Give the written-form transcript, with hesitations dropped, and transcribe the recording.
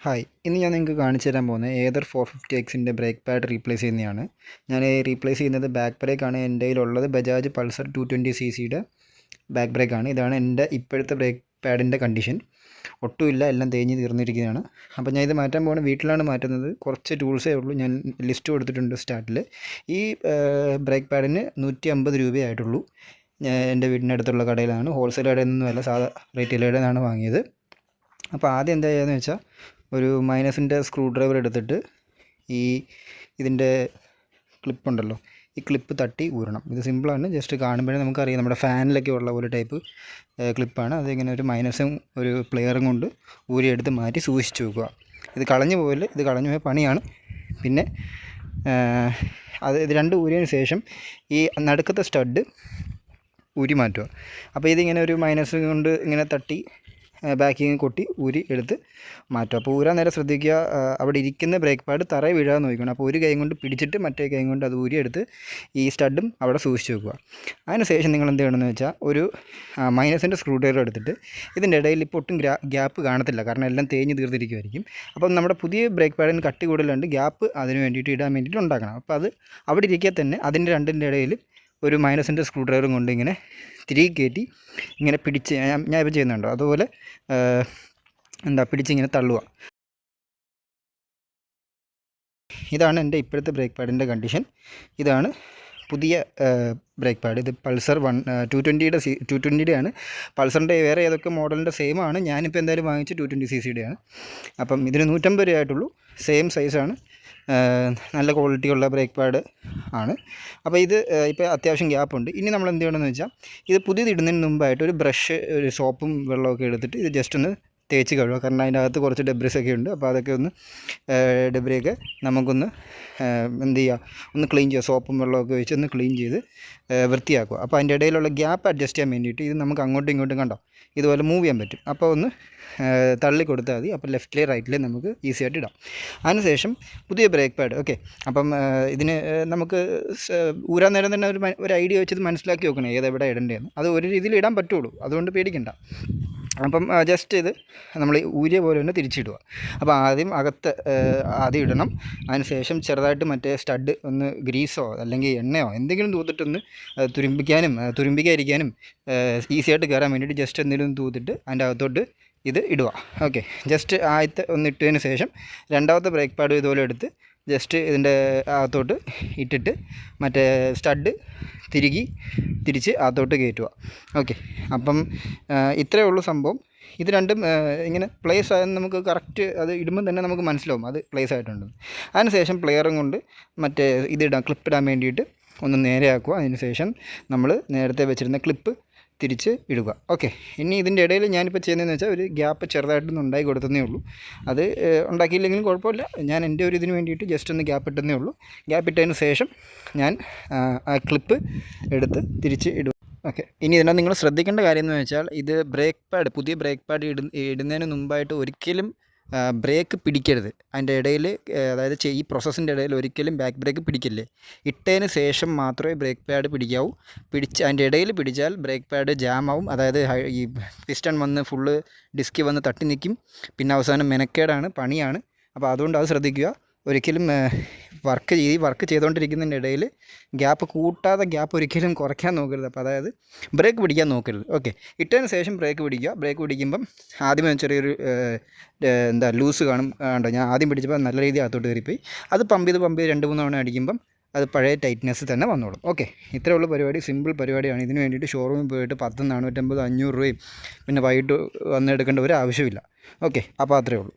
Hi, ഇന്ന് ഞാൻ നിങ്ങൾക്ക് കാണിച്ചു തരാൻ പോകുന്നത് ഏതർ 450Xൻ്റെ ബ്രേക്ക് പാഡ് റീപ്ലേസ് ചെയ്യുന്നതാണ്. ഞാൻ റീപ്ലേസ് ചെയ്യുന്നത് ബാക്ക് ബ്രേക്കാണ്. എൻ്റെ കയ്യിലുള്ളത് ബജാജ് പൾസർ 220cc ബാക്ക് ബ്രേക്കാണ്. ഇതാണ് എൻ്റെ ഇപ്പോഴത്തെ ബ്രേക്ക് പാഡിൻ്റെ കണ്ടീഷൻ. ഒട്ടുമില്ല, എല്ലാം തേഞ്ഞ് തീർന്നിരിക്കുകയാണ്. അപ്പോൾ ഞാൻ ഇത് മാറ്റാൻ പോകുന്നത് വീട്ടിലാണ് മാറ്റുന്നത്. കുറച്ച് ടൂൾസേ ഉള്ളൂ. ഞാൻ ലിസ്റ്റ് കൊടുത്തിട്ടുണ്ട് സ്റ്റാർട്ടിൽ. ഈ ബ്രേക്ക് പാഡിന് 150 രൂപയായിട്ടുള്ളൂ. ഞാൻ എൻ്റെ വീടിൻ്റെ അടുത്തുള്ള കടയിലാണ്, ഹോൾസെയിൽ കടയിൽ നിന്നുമല്ല, സാധാ റീറ്റെയിൽ കടയിൽ നിന്നാണ് വാങ്ങിയത്. അപ്പോൾ ആദ്യം എന്താ ചെയ്യുകയെന്ന് വെച്ചാൽ, ഒരു മൈനസിൻ്റെ സ്ക്രൂ ഡ്രൈവർ എടുത്തിട്ട് ഇതിൻ്റെ ക്ലിപ്പുണ്ടല്ലോ, ഈ ക്ലിപ്പ് തട്ടി ഊരണം. ഇത് സിമ്പിളാണ്, ജസ്റ്റ് കാണുമ്പോഴേ നമുക്കറിയാം. നമ്മുടെ ഫാനിലൊക്കെ ഉള്ള ഒരു ടൈപ്പ് ക്ലിപ്പാണ്. അതിങ്ങനെ ഒരു മൈനസും ഒരു പ്ലെയറും കൊണ്ട് ഊരിയെടുത്ത് മാറ്റി സൂക്ഷിച്ച് വെക്കുക. ഇത് കളഞ്ഞു പോകല്, ഇത് കളഞ്ഞു പോയ പണിയാണ്. പിന്നെ ഇത് രണ്ട് ഊരിയതിന് ശേഷം ഈ നടുക്കത്തെ സ്റ്റഡ് ഊരി മാറ്റുക. അപ്പോൾ ഇതിങ്ങനെ ഒരു മൈനസ് കൊണ്ട് ഇങ്ങനെ തട്ടി ബാക്കിങ് കൊട്ടി ഊരി എടുത്ത് മാറ്റുക. അപ്പോൾ ഊരാൻ നേരം ശ്രദ്ധിക്കുക, അവിടെ ഇരിക്കുന്ന ബ്രേക്ക് പാഡ് തറയിൽ വീഴാതെ നോക്കണം. അപ്പോൾ ഒരു കൈ കൊണ്ട് പിടിച്ചിട്ട് മറ്റേ കൈ കൊണ്ട് അത് ഊരി എടുത്ത് ഈ സ്റ്റഡും അവിടെ സൂക്ഷിച്ച് വെക്കുക. അതിന് ശേഷം നിങ്ങൾ എന്ത് ചെയ്യണമെന്ന് വെച്ചാൽ, ഒരു മൈനസിൻ്റെ സ്ക്രൂ ഡ്രൈവർ എടുത്തിട്ട് ഇതിൻ്റെ ഇടയിൽ ഇപ്പോൾ ഒട്ടും ഗ്യാപ്പ് കാണത്തില്ല, കാരണം എല്ലാം തേഞ്ഞ് തീർത്തിരിക്കുമായിരിക്കും. അപ്പം നമ്മുടെ പുതിയ ബ്രേക്ക് പാഡിന് കട്ടി കൂടുതലുണ്ട്, ഗ്യാപ്പ് അതിന് വേണ്ടിയിട്ട് ഇടാൻ വേണ്ടിയിട്ട് ഉണ്ടാക്കണം. അപ്പോൾ അത് അവിടെ ഇരിക്കുക തന്നെ അതിൻ്റെ രണ്ടിൻ്റെ ഇടയിൽ ഒരു മൈനസിൻ്റെ സ്ക്രൂ ഡ്രൈവറും കൊണ്ട് ഇങ്ങനെ തിരികെ കയറ്റി ഇങ്ങനെ പിടിച്ച്, ഞാൻ ഇപ്പോൾ ചെയ്യുന്നുണ്ടോ അതുപോലെ പിടിച്ചിങ്ങനെ തള്ളുക. ഇതാണ് എൻ്റെ ഇപ്പോഴത്തെ ബ്രേക്ക് പാഡിൻ്റെ കണ്ടീഷൻ. ഇതാണ് പുതിയ ബ്രേക്ക് പാഡ്. ഇത് പൾസർ 220 ആണ്. പൾസറിൻ്റെ വേറെ ഏതൊക്കെ മോഡലിൻ്റെ സെയിം ആണ്. ഞാനിപ്പോൾ എന്തായാലും വാങ്ങിച്ച് 220cc ആണ്. അപ്പം ഇതിന് 150 രൂപ ആയിട്ടുള്ളൂ. സെയിം സൈസാണ്, നല്ല ക്വാളിറ്റിയുള്ള ബ്രേക്ക് പാഡ് ആണ്. അപ്പോൾ ഇത് ഇപ്പോൾ അത്യാവശ്യം ഗ്യാപ്പുണ്ട്. ഇനി നമ്മൾ എന്ത് ചെയ്യണമെന്ന് വെച്ചാൽ, ഇത് പുതിയത് ഇടുന്നതിന് മുമ്പായിട്ട് ഒരു ബ്രഷ്, ഒരു സോപ്പും വെള്ളമൊക്കെ എടുത്തിട്ട് ഇത് ജസ്റ്റ് ഒന്ന് തേച്ച് കഴുകുക. കാരണം അതിൻ്റെ അകത്ത് കുറച്ച് ഡെബ്രിസൊക്കെ ഉണ്ട്. അപ്പോൾ അതൊക്കെ ഒന്ന് ഡെബ്രിയൊക്കെ നമുക്കൊന്ന് എന്ത് ചെയ്യുക, ഒന്ന് ക്ലീൻ ചെയ്യുക. സോപ്പും വെള്ളമൊക്കെ വെച്ച് ഒന്ന് ക്ലീൻ ചെയ്ത് വൃത്തിയാക്കുക. അപ്പോൾ അതിൻ്റെ ഇടയിലുള്ള ഗ്യാപ്പ് അഡ്ജസ്റ്റ് ചെയ്യാൻ വേണ്ടിയിട്ട് ഇത് നമുക്ക് അങ്ങോട്ടും ഇങ്ങോട്ടും കണ്ടോ ഇതുപോലെ മൂവ് ചെയ്യാൻ പറ്റും. അപ്പോൾ ഒന്ന് തള്ളി കൊടുത്താൽ മതി. അപ്പോൾ ലെഫ്റ്റിലെ റൈറ്റിലെ നമുക്ക് ഈസി ആയിട്ട് ഇടാം. അതിനുശേഷം പുതിയ ബ്രേക്ക് പാഡ്. ഓക്കെ, അപ്പം ഇതിന് നമുക്ക് ഊരാൻ നേരം തന്നെ ഒരു ഐഡിയ വെച്ചത് മനസ്സിലാക്കി വെക്കണം ഏതെവിടെ ഇടേണ്ടതെന്ന്. അത് ഒരു രീതിയിൽ ഇടാൻ പറ്റുള്ളൂ, അതുകൊണ്ട് പേടിക്കണ്ട. അപ്പം ജസ്റ്റ് ഇത് നമ്മൾ ഊരിയ പോലെ തന്നെ തിരിച്ചിടുക. അപ്പോൾ ആദ്യം ആദ്യം ഇടണം. അതിന് ശേഷം ചെറുതായിട്ട് മറ്റേ സ്റ്റഡ് ഒന്ന് ഗ്രീസോ അല്ലെങ്കിൽ എണ്ണയോ എന്തെങ്കിലും തൂത്തിട്ടൊന്ന് തുരുമ്പിക്കാതിരിക്കാനും ഈസി ആയിട്ട് കയറാൻ വേണ്ടിയിട്ട് ജസ്റ്റ് എന്തെങ്കിലും തൂത്തിട്ട് അതിൻ്റെ അകത്തോട്ട് ഇത് ഇടുക. ഓക്കെ, ജസ്റ്റ് ആദ്യത്തെ ഒന്ന് ഇട്ടതിന് ശേഷം രണ്ടാമത്തെ ബ്രേക്ക് പാഡ് ഇതുപോലെ എടുത്ത് ജസ്റ്റ് ഇതിൻ്റെ അകത്തോട്ട് ഇട്ടിട്ട് മറ്റേ സ്റ്റഡ് തിരിച്ച് അകത്തോട്ട് കയറ്റുക. ഓക്കെ, അപ്പം ഇത്രയേ ഉള്ളൂ സംഭവം. ഇത് രണ്ടും ഇങ്ങനെ പ്ലേസ് ആയെന്ന് നമുക്ക് കറക്റ്റ് അത് ഇടുമ്പം തന്നെ നമുക്ക് മനസ്സിലാവും അത് പ്ലേസ് ആയിട്ടുണ്ട്. അതിന് ശേഷം പ്ലെയറും കൊണ്ട് മറ്റേ ക്ലിപ്പിടാൻ വേണ്ടിയിട്ട് ഒന്ന് നേരെയാക്കുക. അതിന് ശേഷം നമ്മൾ നേരത്തെ വെച്ചിരുന്ന ക്ലിപ്പ് തിരിച്ച് ഇടുക. ഓക്കെ, ഇനി ഇതിൻ്റെ ഇടയിൽ ഞാനിപ്പോൾ ചെയ്യുന്നതെന്ന് വെച്ചാൽ, ഒരു ഗ്യാപ്പ് ചെറുതായിട്ടൊന്ന് ഉണ്ടാക്കി കൊടുത്തതേ ഉള്ളൂ. അത് ഉണ്ടാക്കിയില്ലെങ്കിലും കുഴപ്പമില്ല. ഞാൻ എൻ്റെ ഒരു ഇതിന് വേണ്ടിയിട്ട് ജസ്റ്റ് ഒന്ന് ഗ്യാപ്പ് ഇട്ടതേ ഉള്ളൂ. ഗ്യാപ്പ് ഇട്ടതിന് ശേഷം ഞാൻ ആ ക്ലിപ്പ് എടുത്ത് തിരിച്ച് ഇടുക. ഓക്കെ, ഇനി ഇതിനകത്ത് നിങ്ങൾ ശ്രദ്ധിക്കേണ്ട കാര്യം എന്ന് വെച്ചാൽ, ഇത് പുതിയ ബ്രേക്ക് പാഡ് ഇടുന്നതിന് മുമ്പായിട്ട് ഒരിക്കലും ബ്രേക്ക് പിടിക്കരുത്. അതിൻ്റെ ഇടയിൽ, അതായത് ഈ പ്രോസസ്സിൻ്റെ ഇടയിൽ ഒരിക്കലും ബാക്ക് ബ്രേക്ക് പിടിക്കില്ലേ. ഇട്ടതിന് ശേഷം മാത്രമേ ബ്രേക്ക് പാഡ് പിടിക്കാവൂ. അതിൻ്റെ ഇടയിൽ പിടിച്ചാൽ ബ്രേക്ക് പാഡ് ജാമാവും. അതായത് ഈ പിസ്റ്റൺ വന്ന് ഫുള്ള് ഡിസ്ക് വന്ന് തട്ടി നിൽക്കും. പിന്നെ അവസാനം മെനക്കേടാണ്, പണിയാണ്. അപ്പോൾ അതുകൊണ്ട് അത് ശ്രദ്ധിക്കുക. ഒരിക്കലും വർക്ക് ചെയ്തുകൊണ്ടിരിക്കുന്നതിൻ്റെ ഇടയിൽ ഗ്യാപ്പ് കൂട്ടാതെ ഗ്യാപ്പ് ഒരിക്കലും കുറയ്ക്കാൻ നോക്കരുത്. അപ്പോൾ അതായത് ബ്രേക്ക് പിടിക്കാൻ നോക്കരുത്. ഓക്കെ, ഇട്ടതിന് ശേഷം ബ്രേക്ക് പിടിക്കുക. ബ്രേക്ക് പിടിക്കുമ്പം ആദ്യമേ ചെറിയൊരു ലൂസ് കാണും. ഞാൻ ആദ്യം പിടിച്ചപ്പോൾ നല്ല രീതിയിൽ അകത്തോട്ട് കയറിപ്പോയി. അത് പമ്പ് ചെയ്ത് 2-3 തവണ അടിക്കുമ്പം അത് പഴയ ടൈറ്റ്നെസ് തന്നെ വന്നോളും. ഓക്കെ, ഇത്രയേ ഉള്ളൂ പരിപാടി. സിമ്പിൾ പരിപാടിയാണ്. ഇതിന് വേണ്ടിയിട്ട് ഷോറൂമിൽ പോയിട്ട് 10, 450, 500 രൂപയും പിന്നെ വൈകിട്ട് വന്നെടുക്കേണ്ട ഒരു ആവശ്യമില്ല. ഓക്കെ, അപ്പോൾ അത്രയേ ഉള്ളൂ.